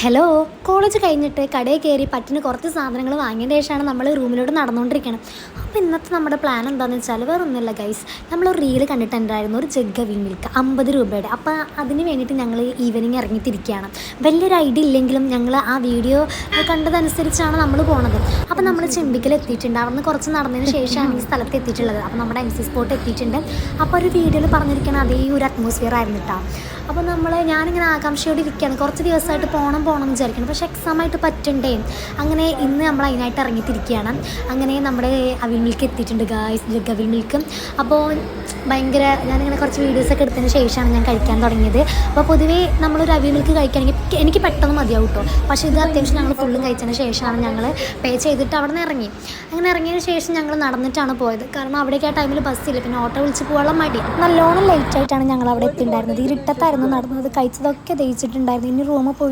Hello, college കഴിഞ്ഞിട്ട് കടയിൽ കയറി പറ്റിന് കുറച്ച് സാധനങ്ങൾ വാങ്ങിയതിന് ശേഷമാണ് നമ്മൾ റൂമിലോട്ട് നടന്നുകൊണ്ടിരിക്കണം. അപ്പോൾ ഇന്നത്തെ നമ്മുടെ പ്ലാൻ എന്താണെന്ന് വെച്ചാൽ വേറെ ഒന്നുമില്ല ഗൈസ്. നമ്മളൊരു റീല് കണ്ടിട്ടുണ്ടായിരുന്നു, ഒരു ജഗ് അവിൽ മിൽക്ക് 50 രൂപയുടെ. അപ്പോൾ അതിന് വേണ്ടിയിട്ട് ഞങ്ങൾ ഈവനിങ് ഇറങ്ങിത്തിരിക്കുകയാണ്. വലിയൊരു ഐഡിയ ഇല്ലെങ്കിലും ഞങ്ങൾ ആ വീഡിയോ കണ്ടതനുസരിച്ചാണ് നമ്മൾ പോണത്. അപ്പോൾ നമ്മൾ ചെമ്പിക്കൽ എത്തിയിട്ടുണ്ട്. അവിടെ നിന്ന് കുറച്ച് നടന്നതിന് ശേഷമാണ് ഈ സ്ഥലത്ത് എത്തിയിട്ടുള്ളത്. അപ്പോൾ നമ്മുടെ MC സ്പോട്ട് എത്തിയിട്ടുണ്ട്. അപ്പോൾ ഒരു വീഡിയോയിൽ പറഞ്ഞിരിക്കണം അതേ ഒരു അറ്റ്മോസ്ഫിയർ ആയിരുന്നു കേട്ടോ. അപ്പോൾ ഞാനിങ്ങനെ ആകാംക്ഷയോടെ ഇരിക്കുകയാണ്. കുറച്ച് ദിവസമായിട്ട് പോകണം എന്ന് വിചാരിക്കണം, പക്ഷേ എക്സാമായിട്ട് പറ്റണ്ടേ. അങ്ങനെ ഇന്ന് നമ്മൾ അതിനായിട്ട് ഇറങ്ങിത്തിരിക്കുകയാണ്. അങ്ങനെ നമ്മുടെ അവിൽ മിൽക്ക് എത്തിയിട്ടുണ്ട് ഗായ്സ്, ജഗ് അവിൽ മിൽക്ക്. അപ്പോൾ ഭയങ്കര ഞാനിങ്ങനെ കുറച്ച് വീഡിയോസൊക്കെ എടുത്തതിന് ശേഷമാണ് ഞാൻ കഴിക്കാൻ തുടങ്ങിയത്. അപ്പോൾ പൊതുവേ നമ്മളൊരു അവിൽ മിൽക്ക് കഴിക്കുകയാണെങ്കിൽ എനിക്ക് പെട്ടെന്ന് മതിയാവും കേട്ടോ. പക്ഷേ ഇത് അത്യാവശ്യം ഞങ്ങൾ ഫുള്ളും കഴിച്ചതിന് ശേഷമാണ് ഞങ്ങൾ പേ ചെയ്തിട്ട് അവിടെ നിന്ന് ഇറങ്ങി. അങ്ങനെ ഇറങ്ങിയതിന് ശേഷം ഞങ്ങൾ നടന്നിട്ടാണ് പോയത്. കാരണം അവിടേക്ക് ആ ടൈമിൽ ബസ്സില്ല, പിന്നെ ഓട്ടോ വിളിച്ച് പോകാനുള്ള മടി. നല്ലോണം ലേറ്റായിട്ടാണ് ഞങ്ങൾ അവിടെ എത്തിയിട്ടുണ്ടായിരുന്നത്. ഇരുട്ടത്തായിരുന്നു നടന്നത്. കഴിച്ചതൊക്കെ ദഹിച്ചിട്ടുണ്ടായിരുന്നു. ഇനി റൂമിൽ പോയിട്ട്